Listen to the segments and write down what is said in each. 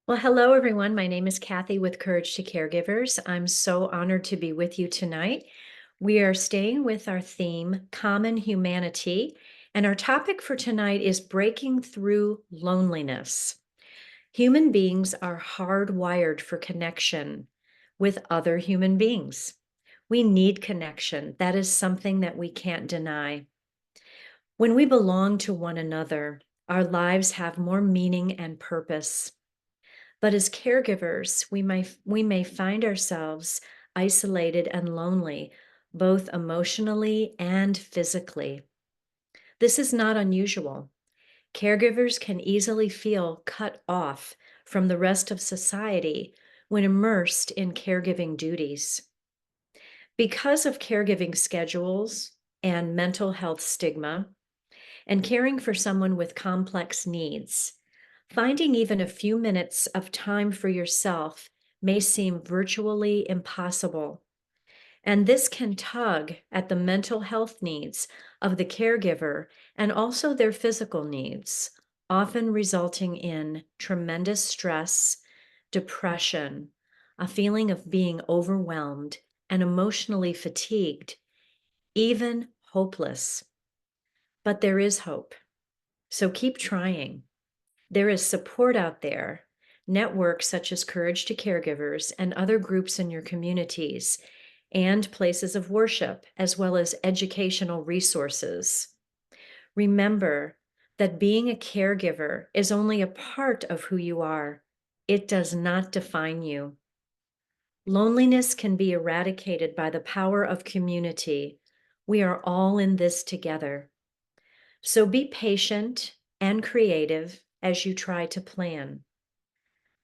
Well, hello, everyone. My name is Cathy with Courage to Caregivers. I'm so honored to be with you tonight. We are staying with our theme, Common Humanity, and our topic for tonight is breaking through loneliness. Human beings are hardwired for connection with other human beings. We need connection. That is something that we can't deny. When we belong to one another, our lives have more meaning and purpose. But as caregivers, we may find ourselves isolated and lonely, both emotionally and physically. This is not unusual. Caregivers can easily feel cut off from the rest of society when immersed in caregiving duties. Because of caregiving schedules and mental health stigma, and caring for someone with complex needs, finding even a few minutes of time for yourself may seem virtually impossible. And this can tug at the mental health needs of the caregiver and also their physical needs, often resulting in tremendous stress, depression, a feeling of being overwhelmed and emotionally fatigued, even hopeless. But there is hope. So keep trying. There is support out there, networks such as Courage to Caregivers and other groups in your communities, and places of worship, as well as educational resources. Remember that being a caregiver is only a part of who you are. It does not define you. Loneliness can be eradicated by the power of community. We are all in this together. So be patient and creative as you try to plan.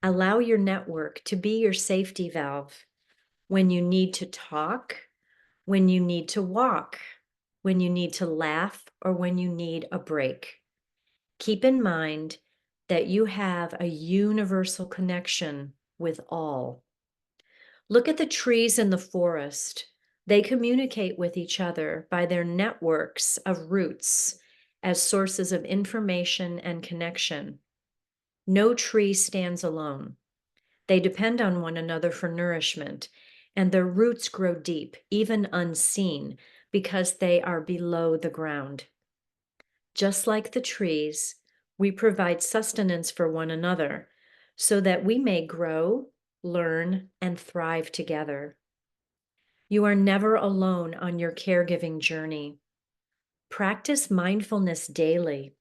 Allow your network to be your safety valve when you need to talk, when you need to walk, when you need to laugh, or when you need a break. Keep in mind that you have a universal connection with all. Look at the trees in the forest. They communicate with each other by their networks of roots as sources of information and connection. No tree stands alone. They depend on one another for nourishment, and their roots grow deep, even unseen, because they are below the ground. Just like the trees, we provide sustenance for one another so that we may grow, learn, and thrive together. You are never alone on your caregiving journey. Practice mindfulness daily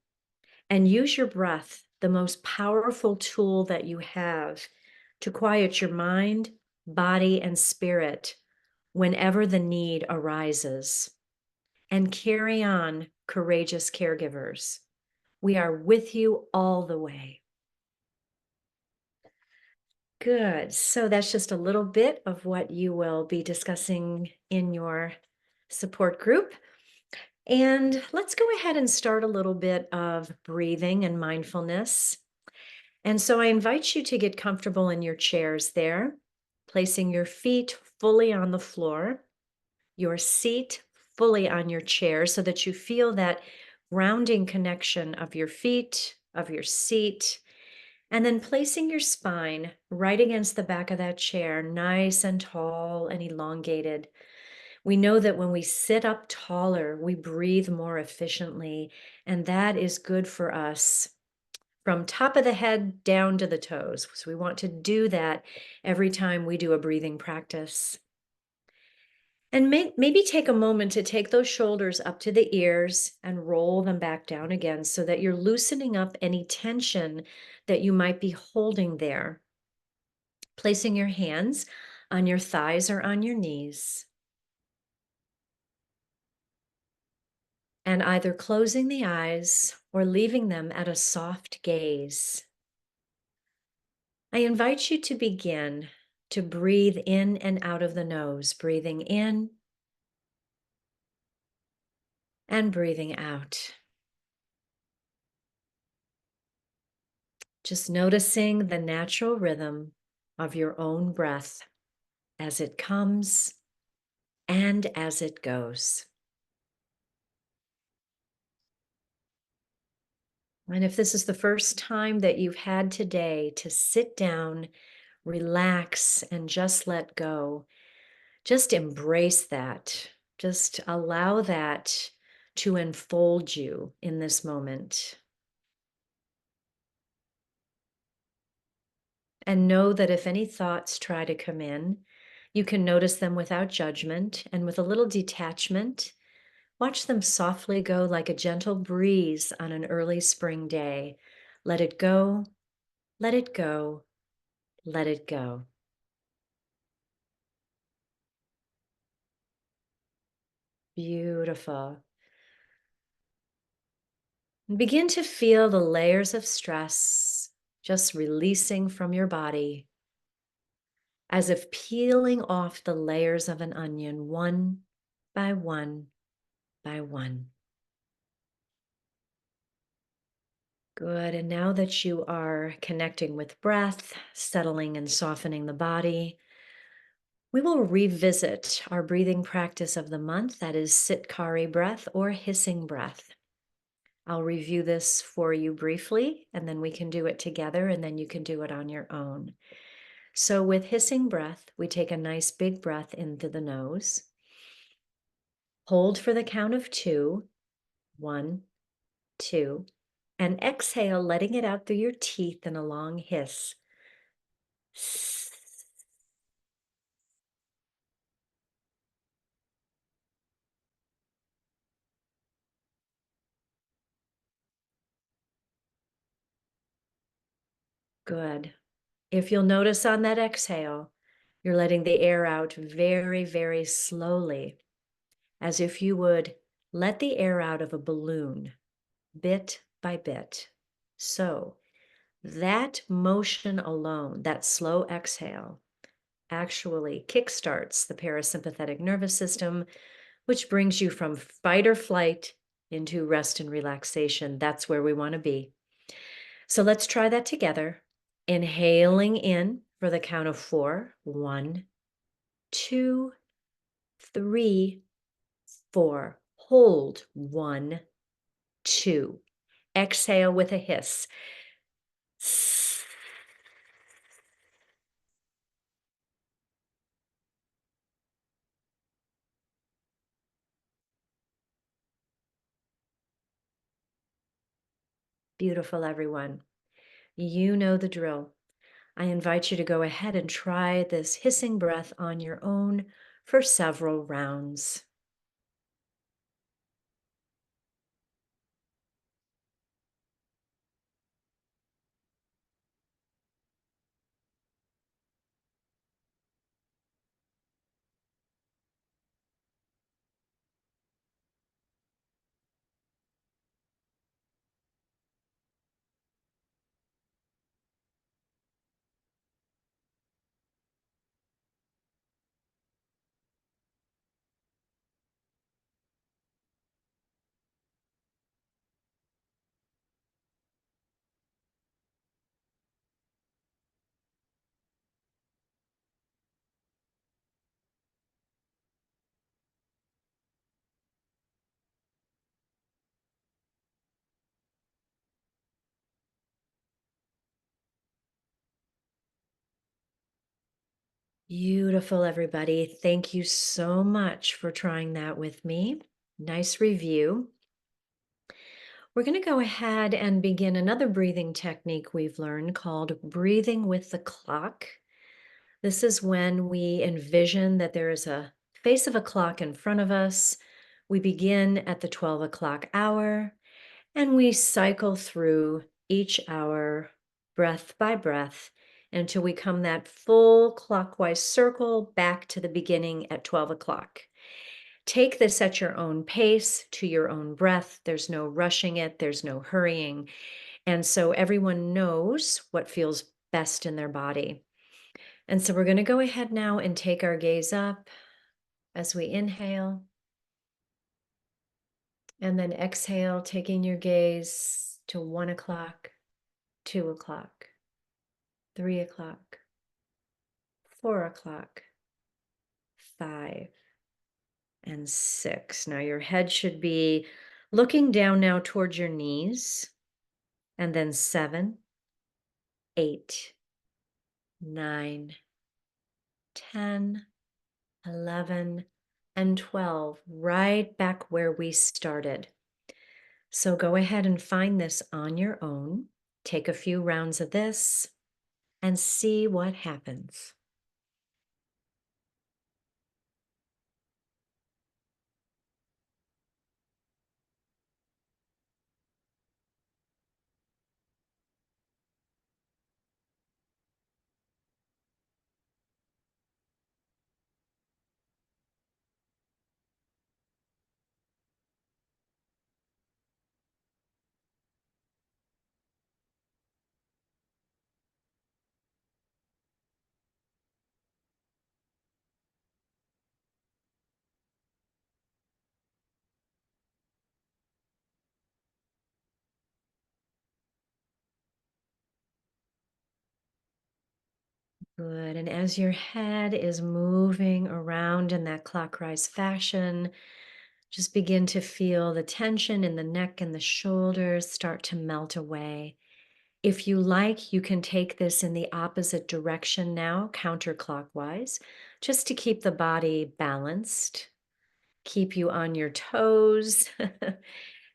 and use your breath, the most powerful tool that you have, to quiet your mind, body, and spirit whenever the need arises. And carry on, courageous caregivers. We are with you all the way. Good. So that's just a little bit of what you will be discussing in your support group. And let's go ahead and start a little bit of breathing and mindfulness. And so I invite you to get comfortable in your chairs there, placing your feet fully on the floor, your seat fully on your chair so that you feel that grounding connection of your feet, of your seat, and then placing your spine right against the back of that chair, nice and tall and elongated. We know that when we sit up taller, we breathe more efficiently, and that is good for us from top of the head down to the toes. So we want to do that every time we do a breathing practice. And maybe take a moment to take those shoulders up to the ears and roll them back down again so that you're loosening up any tension that you might be holding there. Placing your hands on your thighs or on your knees. And either closing the eyes or leaving them at a soft gaze. I invite you to begin to breathe in and out of the nose, breathing in and breathing out. Just noticing the natural rhythm of your own breath as it comes and as it goes. And if this is the first time that you've had today to sit down, relax, and just let go, just embrace that. Just allow that to enfold you in this moment. And know that if any thoughts try to come in, you can notice them without judgment and with a little detachment. Watch them softly go like a gentle breeze on an early spring day. Let it go, let it go, let it go. Beautiful. And begin to feel the layers of stress just releasing from your body as if peeling off the layers of an onion one by one by one. Good. And now that you are connecting with breath, settling and softening the body, we will revisit our breathing practice of the month. That is Sitkari breath or hissing breath. I'll review this for you briefly, and then we can do it together, and then you can do it on your own. So, with hissing breath, we take a nice big breath into the nose, hold for the count of two, 1, 2, and exhale, letting it out through your teeth in a long hiss. Good. If you'll notice on that exhale, you're letting the air out very, very slowly, as if you would let the air out of a balloon bit by bit. So, that motion alone, that slow exhale, actually kickstarts the parasympathetic nervous system, which brings you from fight or flight into rest and relaxation. That's where we want to be. So let's try that together. Inhaling in for the count of 4. 1, 2, 3, 4. Hold. 1, 2. Exhale with a hiss. Beautiful, everyone. You know the drill. I invite you to go ahead and try this hissing breath on your own for several rounds. Beautiful, everybody. Thank you so much for trying that with me. Nice review. We're going to go ahead and begin another breathing technique we've learned called breathing with the clock. This is when we envision that there is a face of a clock in front of us. We begin at the 12 o'clock hour and we cycle through each hour, breath by breath, until we come that full clockwise circle back to the beginning at 12 o'clock. Take this at your own pace, to your own breath. There's no rushing it, there's no hurrying. And so everyone knows what feels best in their body. And so we're going to go ahead now and take our gaze up as we inhale. And then exhale, taking your gaze to 1 o'clock, 2 o'clock, 3 o'clock, 4 o'clock, 5, and 6. Now your head should be looking down now towards your knees. and then 7, 8, 9, 10, 11, and 12, right back where we started. So go ahead and find this on your own. Take a few rounds of this and see what happens. Good. And as your head is moving around in that clockwise fashion, just begin to feel the tension in the neck and the shoulders start to melt away. If you like, you can take this in the opposite direction now, counterclockwise, just to keep the body balanced, keep you on your toes,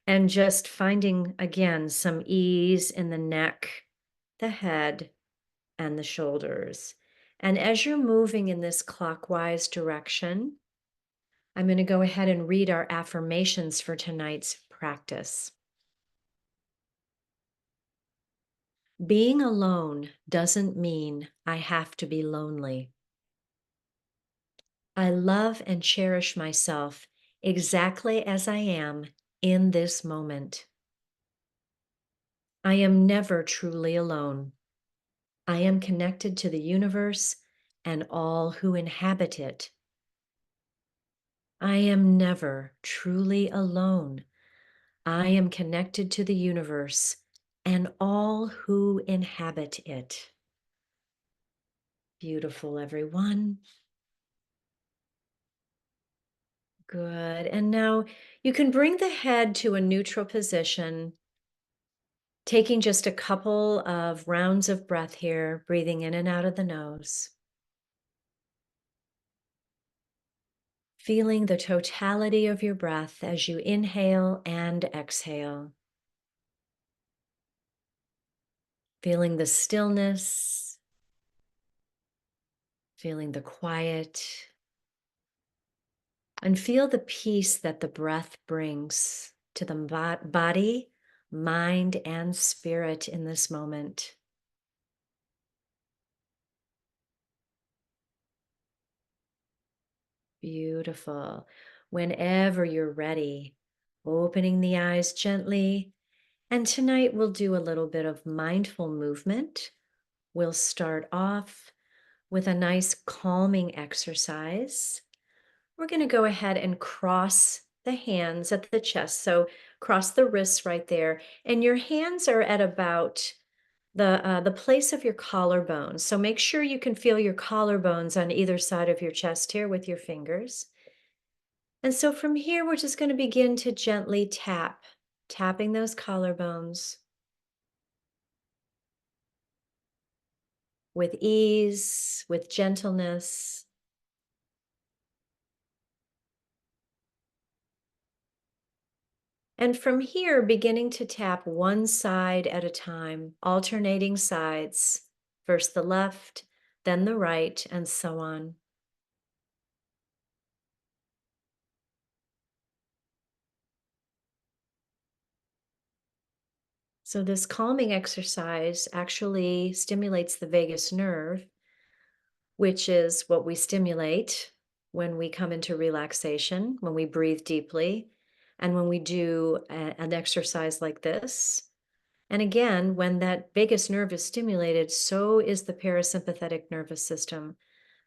and just finding again some ease in the neck, the head, and the shoulders. And as you're moving in this clockwise direction, I'm going to go ahead and read our affirmations for tonight's practice. Being alone doesn't mean I have to be lonely. I love and cherish myself exactly as I am in this moment. I am never truly alone. I am connected to the universe and all who inhabit it. I am never truly alone. I am connected to the universe and all who inhabit it. Beautiful, everyone. Good. And now you can bring the head to a neutral position, taking just a couple of rounds of breath here, breathing in and out of the nose. Feeling the totality of your breath as you inhale and exhale. Feeling the stillness, feeling the quiet, and feel the peace that the breath brings to the body, mind, and spirit in this moment. Beautiful. Whenever you're ready, opening the eyes gently. And tonight we'll do a little bit of mindful movement. We'll start off with a nice calming exercise. We're going to go ahead and cross the hands at the chest. So cross the wrists right there. And your hands are at about the place of your collarbone. So make sure you can feel your collarbones on either side of your chest here with your fingers. And so from here, we're just going to begin to gently tap, tapping those collarbones with ease, with gentleness. And from here, beginning to tap one side at a time, alternating sides, first the left, then the right, and so on. So this calming exercise actually stimulates the vagus nerve, which is what we stimulate when we come into relaxation, when we breathe deeply, and when we do an exercise like this. And again, when that vagus nerve is stimulated, so is the parasympathetic nervous system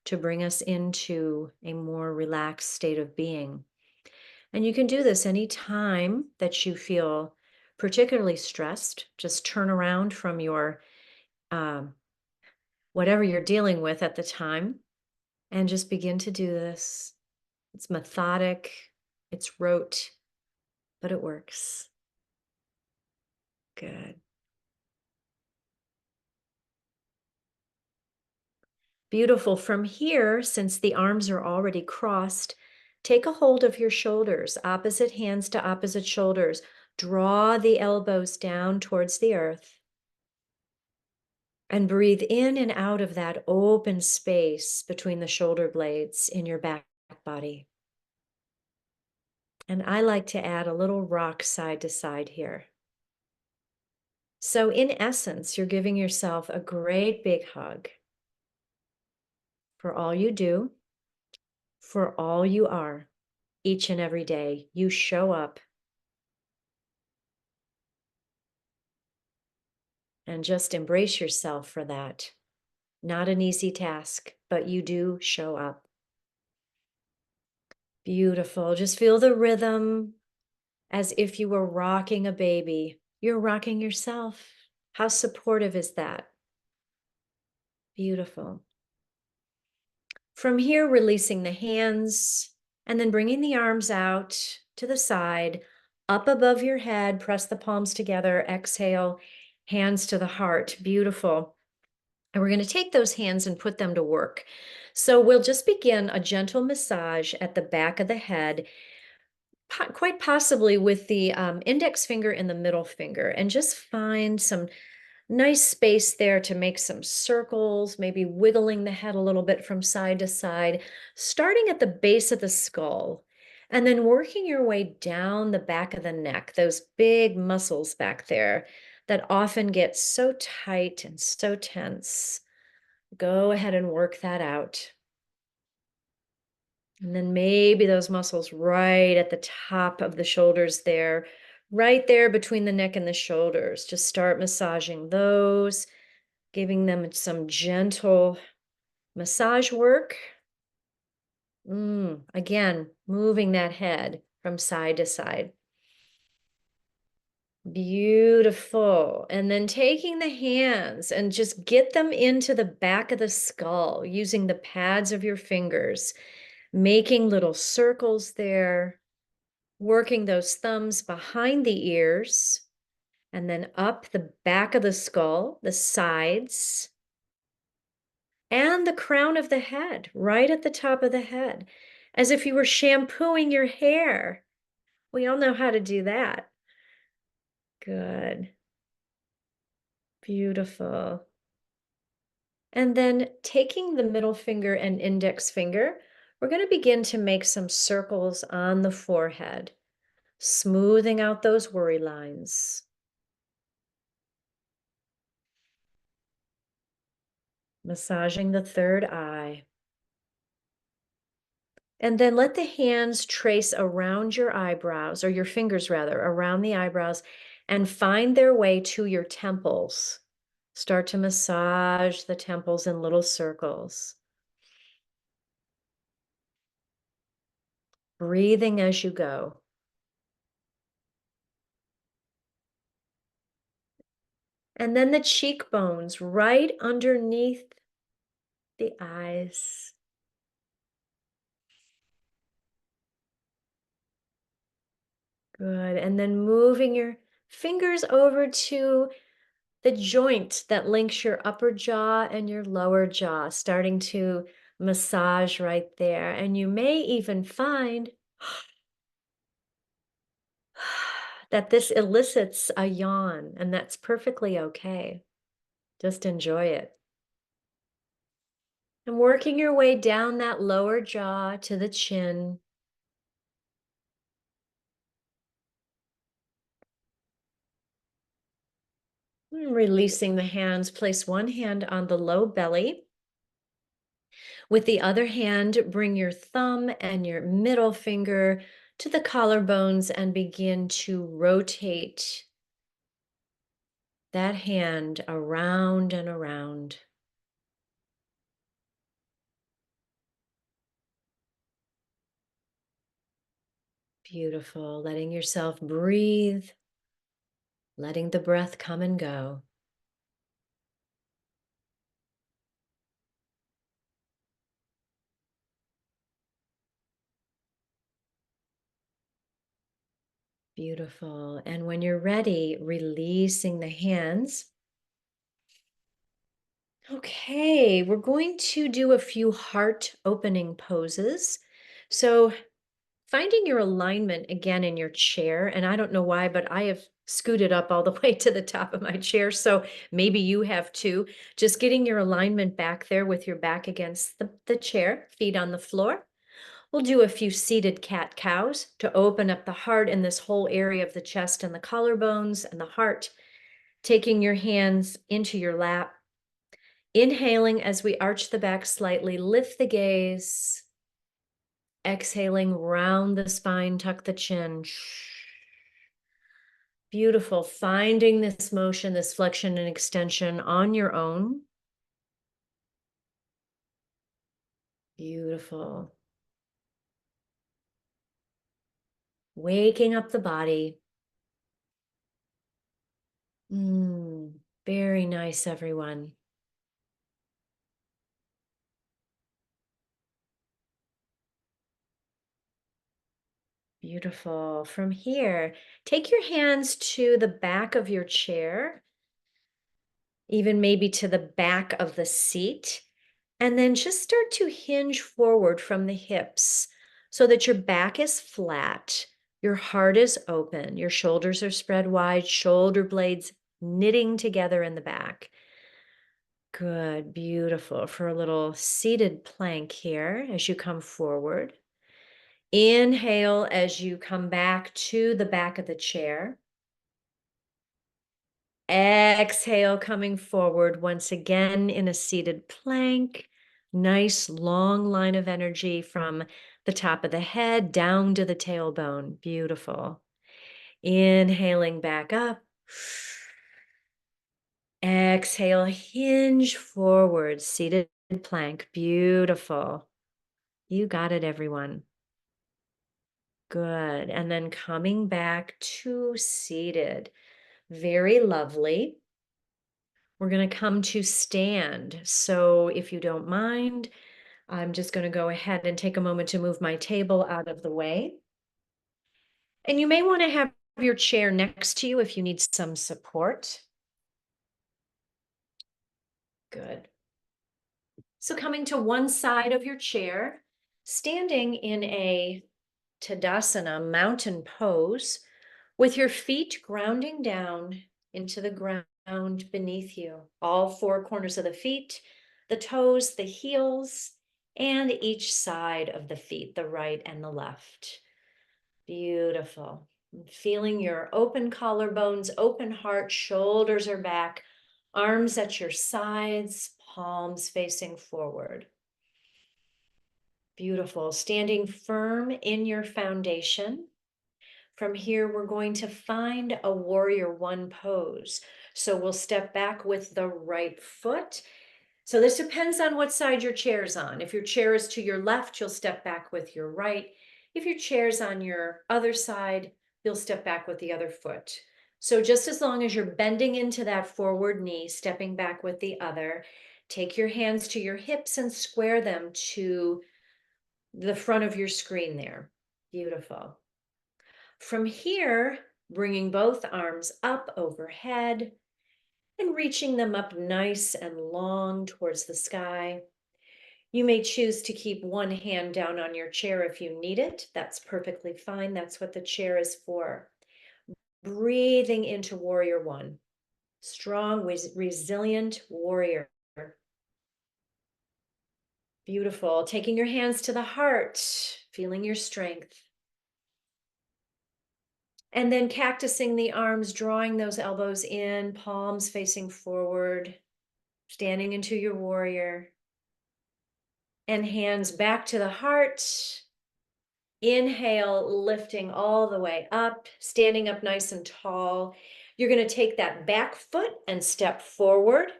to bring us into a more relaxed state of being. And you can do this anytime that you feel particularly stressed. Just turn around from your um, whatever you're dealing with at the time and just begin to do this. It's methodic, it's rote, but it works. Good. Beautiful. From here, since the arms are already crossed, take a hold of your shoulders, opposite hands to opposite shoulders. Draw the elbows down towards the earth and breathe in and out of that open space between the shoulder blades in your back body. And I like to add a little rock side to side here. So, in essence, you're giving yourself a great big hug for all you do, for all you are, each and every day. You show up and just embrace yourself for that. Not an easy task, but you do show up. Beautiful. Just feel the rhythm as if you were rocking a baby. You're rocking yourself. How supportive is that? Beautiful. From here, releasing the hands and then bringing the arms out to the side, up above your head, press the palms together, exhale, hands to the heart. Beautiful. And we're going to take those hands and put them to work. So we'll just begin a gentle massage at the back of the head, quite possibly with the index finger and the middle finger, and just find some nice space there to make some circles, maybe wiggling the head a little bit from side to side, starting at the base of the skull, and then working your way down the back of the neck, those big muscles back there that often get so tight and so tense. Go ahead and work that out. And then maybe those muscles right at the top of the shoulders there, right there between the neck and the shoulders. Just start massaging those, giving them some gentle massage work. Again, moving that head from side to side. Beautiful. And then taking the hands and just get them into the back of the skull using the pads of your fingers, making little circles there, working those thumbs behind the ears, and then up the back of the skull, the sides, and the crown of the head, right at the top of the head, as if you were shampooing your hair. We all know how to do that. Good. Beautiful. And then taking the middle finger and index finger, we're going to begin to make some circles on the forehead, smoothing out those worry lines. Massaging the third eye. And then let the hands trace around your eyebrows, or your fingers rather, around the eyebrows, and find their way to your temples. Start to massage the temples in little circles. Breathing as you go. And then the cheekbones right underneath the eyes. Good. And then moving your fingers over to the joint that links your upper jaw and your lower jaw, starting to massage right there. And you may even find that this elicits a yawn, and that's perfectly okay. Just enjoy it. And working your way down that lower jaw to the chin. And releasing the hands, place one hand on the low belly. With the other hand, bring your thumb and your middle finger to the collarbones and begin to rotate that hand around and around. Beautiful. Letting yourself breathe, letting the breath come and go. Beautiful. And when you're ready, releasing the hands, Okay, we're going to do a few heart opening poses. So, finding your alignment again in your chair, and I don't know why, but I have scooted up all the way to the top of my chair, so maybe you have too. Just getting your alignment back there with your back against the chair, feet on the floor. We'll do a few seated cat cows to open up the heart in this whole area of the chest and the collarbones and the heart. Taking your hands into your lap. Inhaling as we arch the back slightly, lift the gaze. Exhaling, round the spine, tuck the chin. Beautiful. Finding this motion, this flexion and extension on your own. Beautiful. Waking up the body. Very nice, everyone. Beautiful. From here, take your hands to the back of your chair, even maybe to the back of the seat, and then just start to hinge forward from the hips so that your back is flat, your heart is open, your shoulders are spread wide, shoulder blades knitting together in the back. Good, beautiful. For a little seated plank here as you come forward. Inhale as you come back to the back of the chair. Exhale, coming forward once again in a seated plank. Nice long line of energy from the top of the head down to the tailbone. Beautiful. Inhaling back up. Exhale, hinge forward, seated plank. Beautiful. You got it, everyone. Good. And then coming back to seated. Very lovely. We're going to come to stand. So if you don't mind, I'm just going to go ahead and take a moment to move my table out of the way. And you may want to have your chair next to you if you need some support. Good. So coming to one side of your chair, standing in a Tadasana mountain pose with your feet grounding down into the ground beneath you. All four corners of the feet, the toes, the heels, and each side of the feet, the right and the left. Beautiful. Feeling your open collarbones, open heart, shoulders are back, arms at your sides, palms facing forward. Beautiful. Standing firm in your foundation. From here, we're going to find a warrior one pose. So we'll step back with the right foot. So this depends on what side your chair's on. If your chair is to your left, you'll step back with your right. If your chair's on your other side, you'll step back with the other foot. So just as long as you're bending into that forward knee, stepping back with the other, take your hands to your hips and square them to the front of your screen there. Beautiful. From here, bringing both arms up overhead and reaching them up nice and long towards the sky. You may choose to keep one hand down on your chair if you need it. That's perfectly fine. That's what the chair is for. Breathing into warrior one. Strong, resilient warrior. Beautiful. Taking your hands to the heart, feeling your strength. And then cactusing the arms, drawing those elbows in, palms facing forward, standing into your warrior. And hands back to the heart. Inhale, lifting all the way up, standing up nice and tall. You're going to take that back foot and step forward,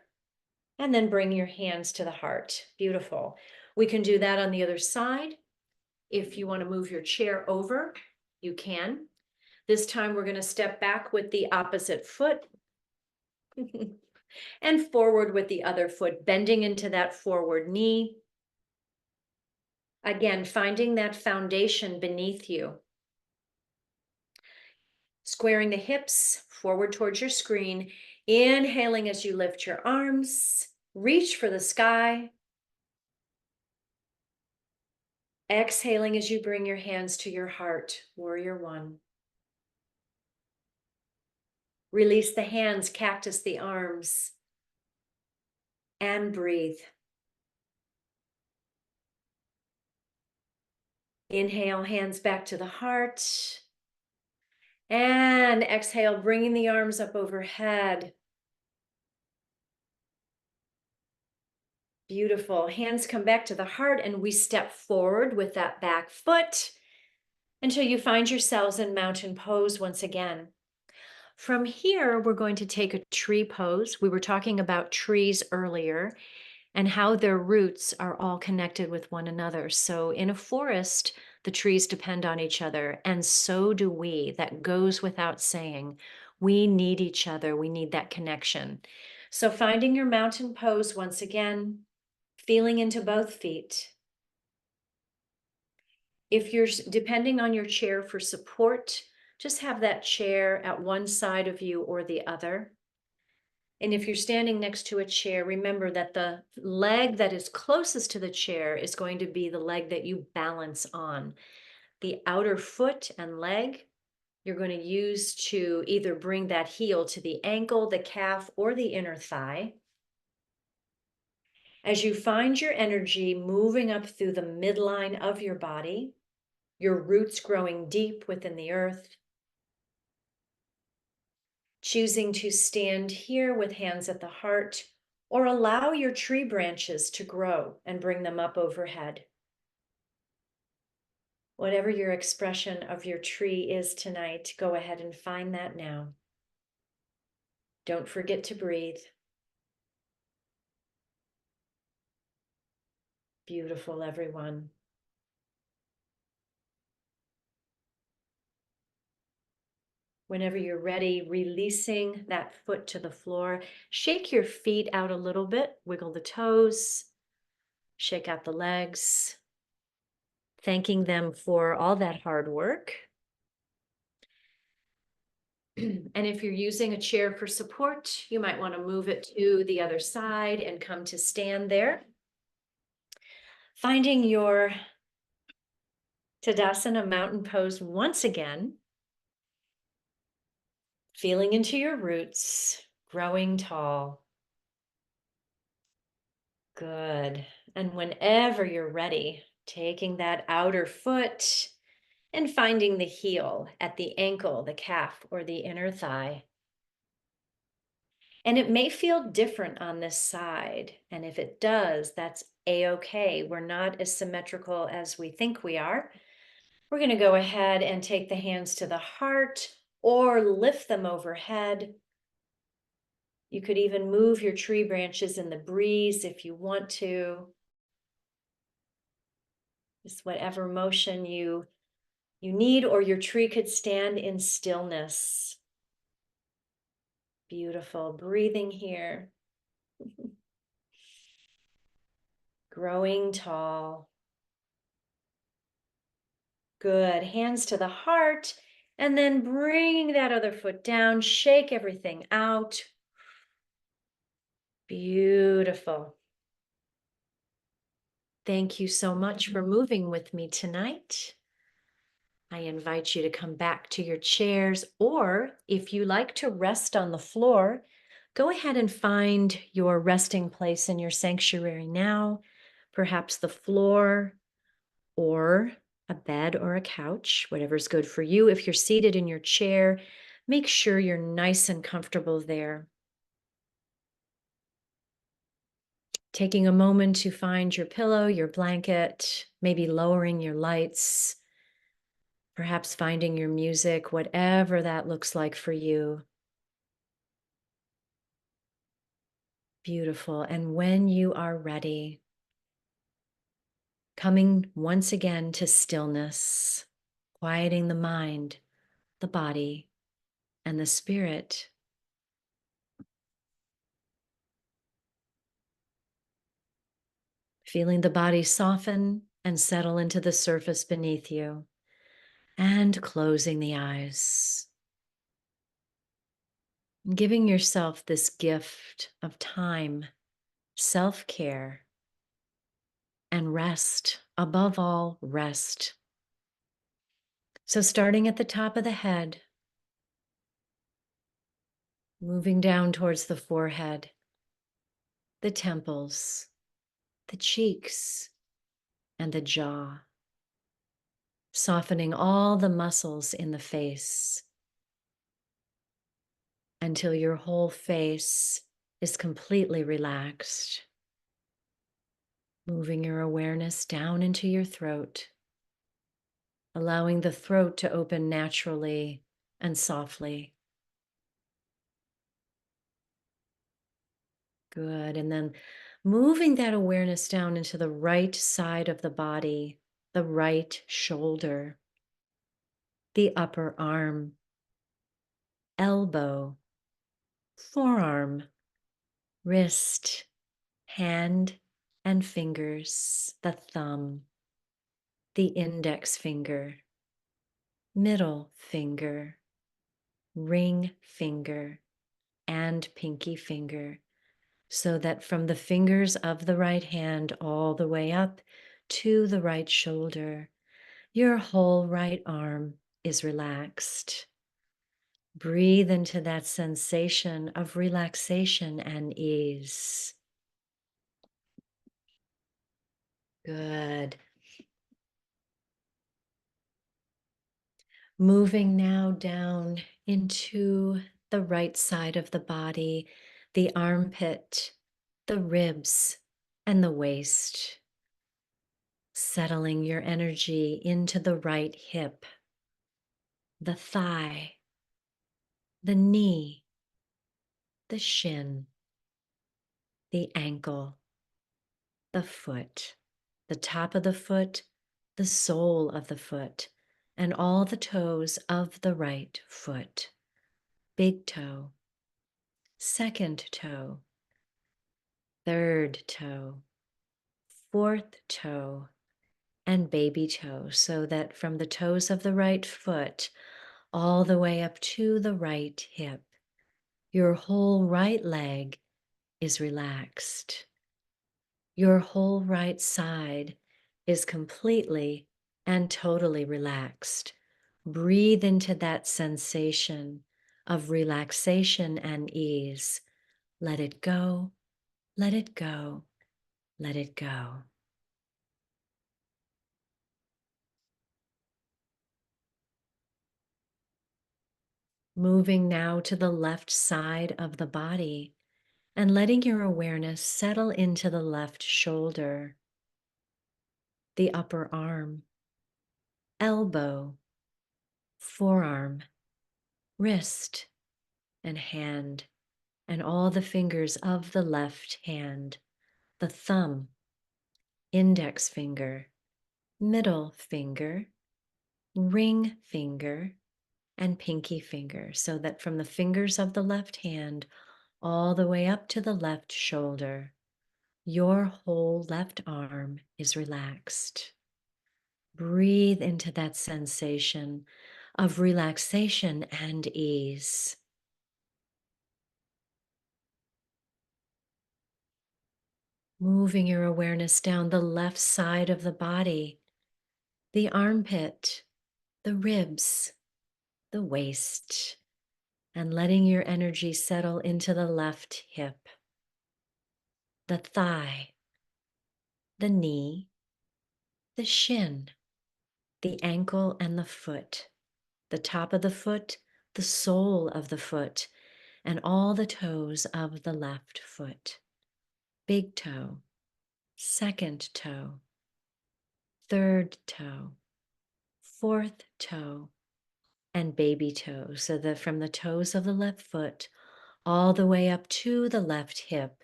and then bring your hands to the heart. Beautiful. We can do that on the other side. If you want to move your chair over, you can. This time we're going to step back with the opposite foot and forward with the other foot, bending into that forward knee. Again, finding that foundation beneath you. Squaring the hips forward towards your screen. Inhaling as you lift your arms. Reach for the sky. Exhaling as you bring your hands to your heart, warrior one. Release the hands, cactus the arms, and breathe. Inhale, hands back to the heart. And exhale, bringing the arms up overhead. Beautiful. Hands come back to the heart, and we step forward with that back foot until you find yourselves in mountain pose once again. From here, we're going to take a tree pose. We were talking about trees earlier and how their roots are all connected with one another. So in a forest, the trees depend on each other, and so do we. That goes without saying. We need each other. We need that connection. So finding your mountain pose once again, feeling into both feet. If you're depending on your chair for support, just have that chair at one side of you or the other. And if you're standing next to a chair, remember that the leg that is closest to the chair is going to be the leg that you balance on. The outer foot and leg, you're going to use to either bring that heel to the ankle, the calf, or the inner thigh. As you find your energy moving up through the midline of your body, your roots growing deep within the earth, choosing to stand here with hands at the heart, or allow your tree branches to grow and bring them up overhead. Whatever your expression of your tree is tonight, go ahead and find that now. Don't forget to breathe. Beautiful, everyone. Whenever you're ready, releasing that foot to the floor, shake your feet out a little bit, wiggle the toes, shake out the legs, thanking them for all that hard work. And if you're using a chair for support, you might want to move it to the other side and come to stand there. Finding your Tadasana mountain pose once again. Feeling into your roots, growing tall. Good. And whenever you're ready, taking that outer foot and finding the heel at the ankle, the calf, or the inner thigh. And it may feel different on this side. And if it does, that's a-okay. We're not as symmetrical as we think we are. We're going to go ahead and take the hands to the heart or lift them overhead. You could even move your tree branches in the breeze if you want to. Just whatever motion you need, or your tree could stand in stillness. Beautiful. Breathing here. Growing tall. Good. Hands to the heart, and then bringing that other foot down. Shake everything out. Beautiful. Thank you so much for moving with me tonight. I invite you to come back to your chairs, or if you like to rest on the floor, go ahead and find your resting place in your sanctuary now, perhaps the floor or a bed or a couch, whatever's good for you. If you're seated in your chair, make sure you're nice and comfortable there. Taking a moment to find your pillow, your blanket, maybe lowering your lights, perhaps finding your music, whatever that looks like for you. Beautiful. And when you are ready, coming once again to stillness, quieting the mind, the body, and the spirit. Feeling the body soften and settle into the surface beneath you, and closing the eyes. Giving yourself this gift of time self-care, and rest. Above all, rest. So starting at the top of the head, moving down towards the forehead, the temples, the cheeks, and the jaw, softening all the muscles in the face until your whole face is completely relaxed. Moving your awareness down into your throat, allowing the throat to open naturally and softly. Good. And then moving that awareness down into the right side of the body, the right shoulder, the upper arm, elbow, forearm, wrist, hand and fingers, the thumb, the index finger, middle finger, ring finger, and pinky finger, so that from the fingers of the right hand all the way up to the right shoulder, your whole right arm is relaxed. Breathe into that sensation of relaxation and ease. Good. Moving now down into the right side of the body, the armpit, the ribs, and the waist. Settling your energy into the right hip, the thigh, the knee, the shin, the ankle, the foot, the top of the foot, the sole of the foot, and all the toes of the right foot. Big toe, second toe, third toe, fourth toe, and baby toe, so that from the toes of the right foot all the way up to the right hip, your whole right leg is relaxed. Your whole right side is completely and totally relaxed. Breathe into that sensation of relaxation and ease. Let it go, let it go, let it go. Moving now to the left side of the body and letting your awareness settle into the left shoulder, the upper arm, elbow, forearm, wrist, and hand, and all the fingers of the left hand, the thumb, index finger, middle finger, ring finger, and pinky finger, so that from the fingers of the left hand all the way up to the left shoulder, your whole left arm is relaxed. Breathe into that sensation of relaxation and ease. Moving your awareness down the left side of the body, the armpit, the ribs, the waist, and letting your energy settle into the left hip, the thigh, the knee, the shin, the ankle and the foot, the top of the foot, the sole of the foot, and all the toes of the left foot. Big toe, second toe, third toe, fourth toe, and baby toe, so that from the toes of the left foot all the way up to the left hip,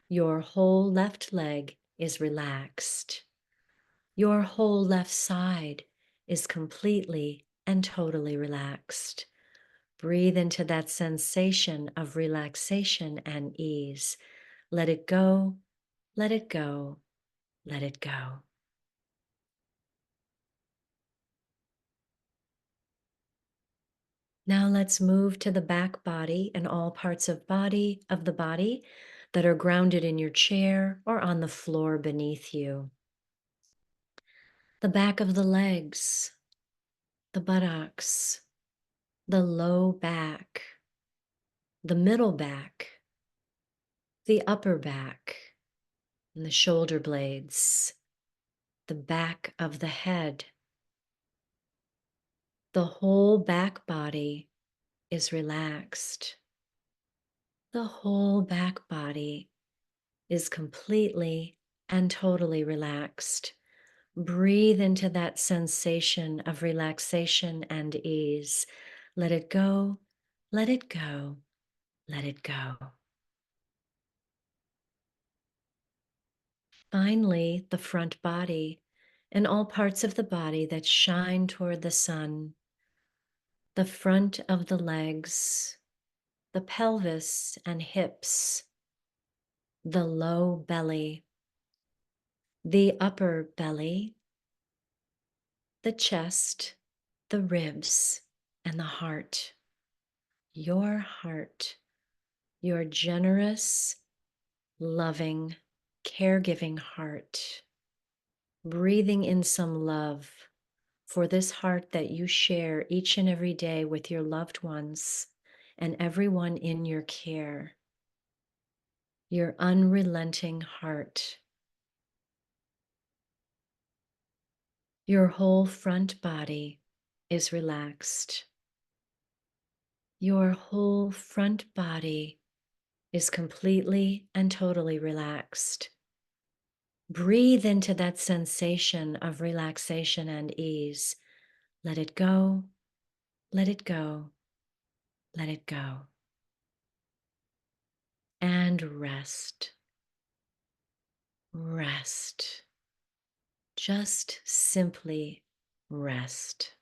your whole left leg is relaxed. Your whole left side is completely and totally relaxed. Breathe into that sensation of relaxation and ease. Let it go, let it go, let it go. Now let's move to the back body and all parts of the body, that are grounded in your chair or on the floor beneath you. The back of the legs, the buttocks, the low back, the middle back, the upper back, and the shoulder blades, the back of the head. The whole back body is relaxed. The whole back body is completely and totally relaxed. Breathe into that sensation of relaxation and ease. Let it go, let it go, let it go. Finally, the front body and all parts of the body that shine toward the sun. The front of the legs, the pelvis and hips, the low belly, the upper belly, the chest, the ribs, and the heart. Your heart, your generous, loving, caregiving heart. Breathing in some love for this heart that you share each and every day with your loved ones and everyone in your care. Your unrelenting heart. Your whole front body is relaxed. Your whole front body is completely and totally relaxed. Breathe into that sensation of relaxation and ease. Let it go, let it go, let it go. And rest. Rest. Just simply rest.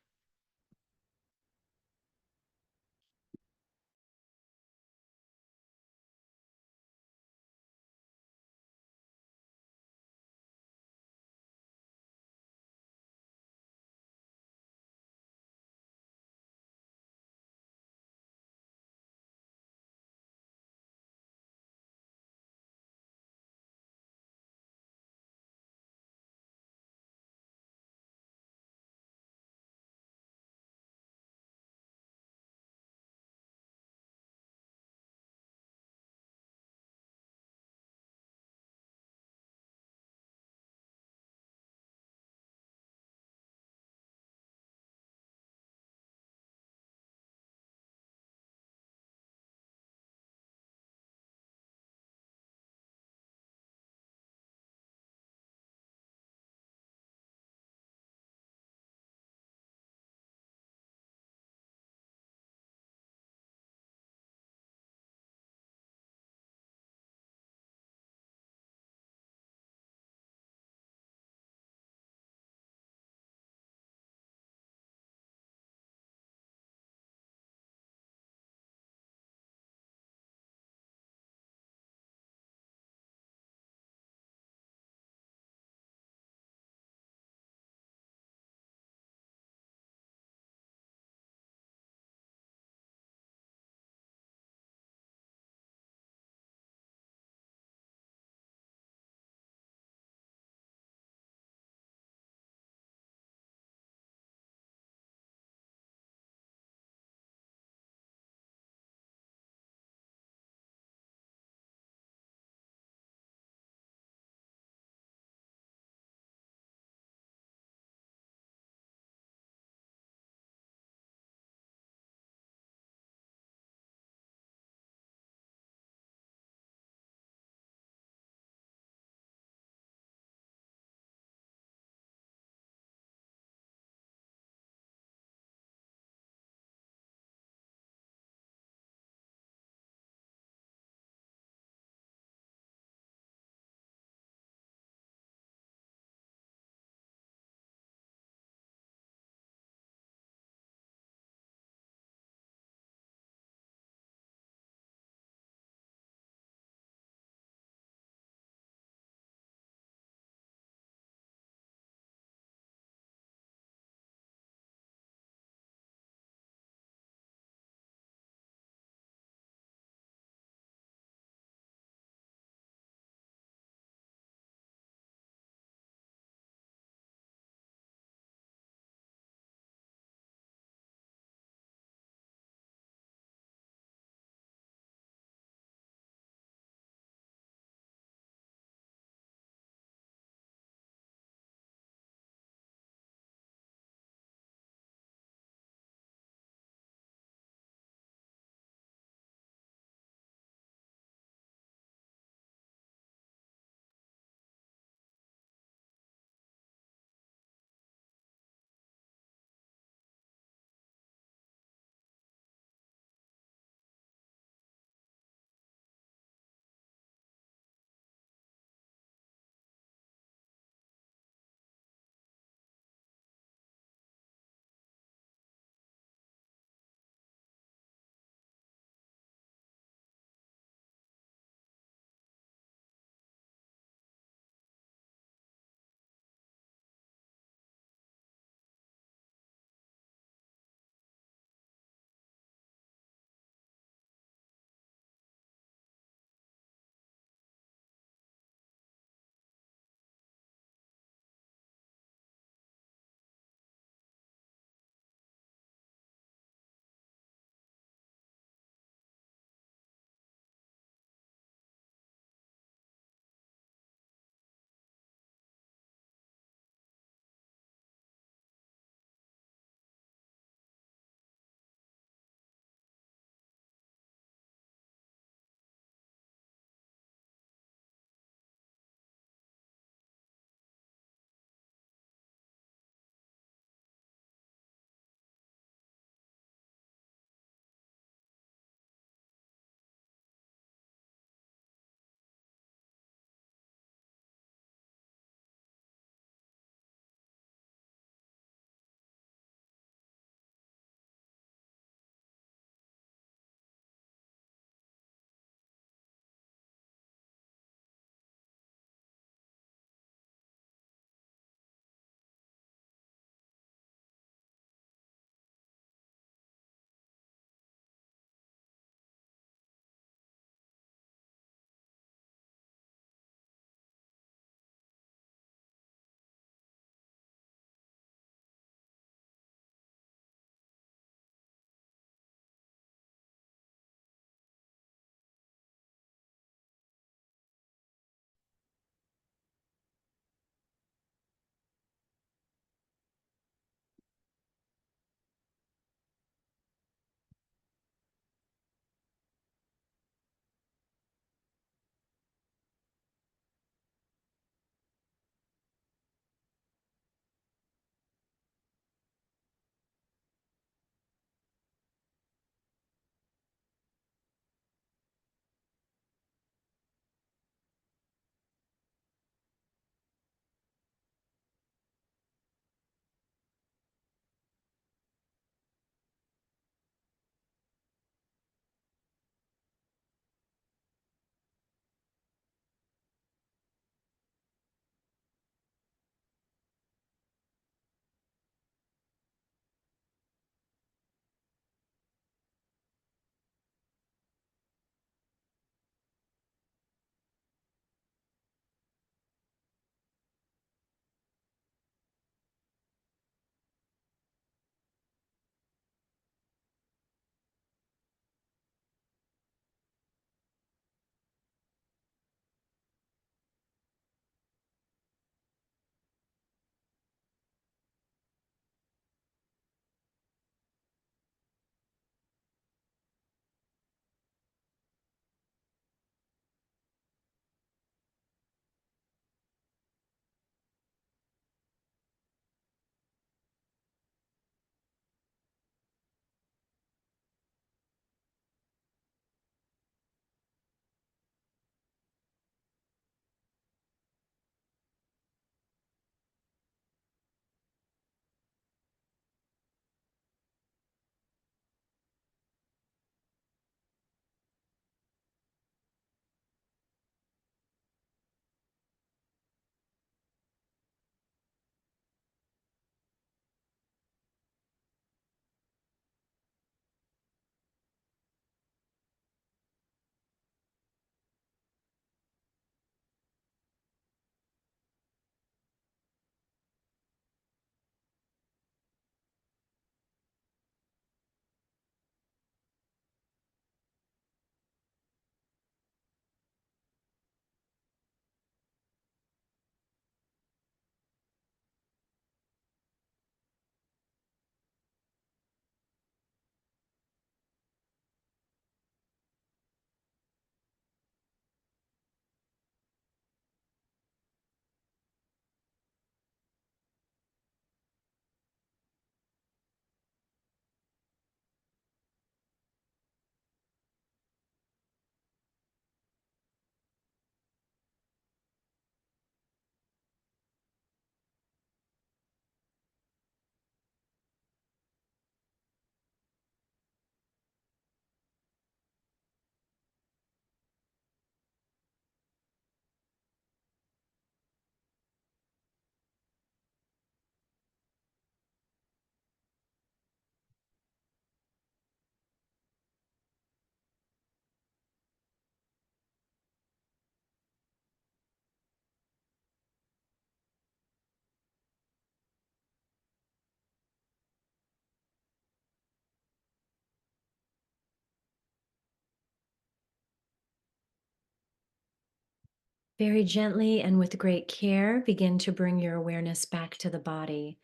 Very gently and with great care, begin to bring your awareness back to the body,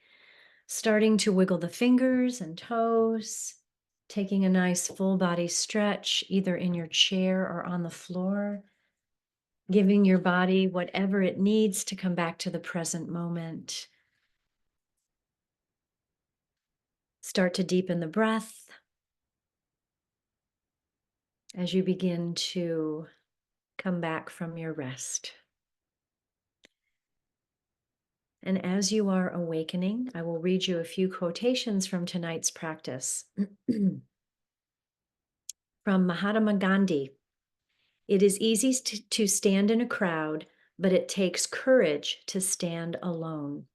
starting to wiggle the fingers and toes, taking a nice full body stretch either in your chair or on the floor, giving your body whatever it needs to come back to the present moment. Start to deepen the breath as you begin to come back from your rest. And as you are awakening, I will read you a few quotations from tonight's practice. From Mahatma Gandhi. It is easy to stand in a crowd, but it takes courage to stand alone.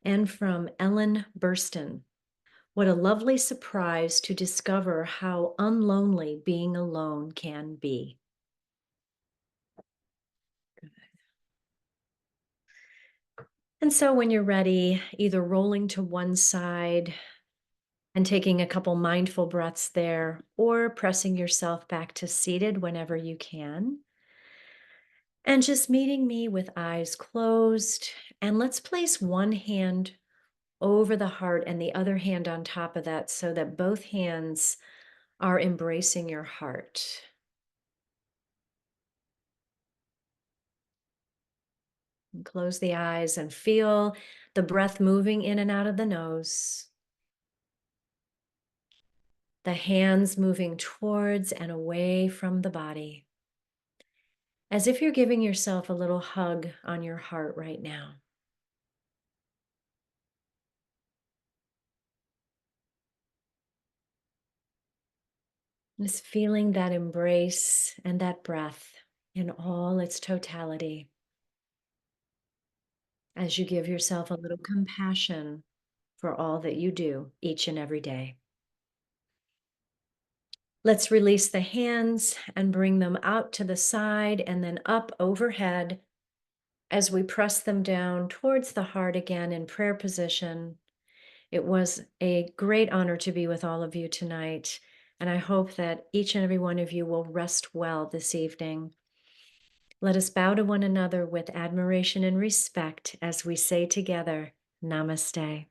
And from Ellen Burstyn. What a lovely surprise to discover how unlonely being alone can be. And so when you're ready, either rolling to one side and taking a couple mindful breaths there, or pressing yourself back to seated whenever you can. And just meeting me with eyes closed. And let's place one hand over the heart and the other hand on top of that so that both hands are embracing your heart. And close the eyes and feel the breath moving in and out of the nose. The hands moving towards and away from the body, as if you're giving yourself a little hug on your heart right now. Just feeling that embrace and that breath in all its totality as you give yourself a little compassion for all that you do each and every day. Let's release the hands and bring them out to the side and then up overhead as we press them down towards the heart again in prayer position. It was a great honor to be with all of you tonight, and I hope that each and every one of you will rest well this evening. Let us bow to one another with admiration and respect as we say together, Namaste.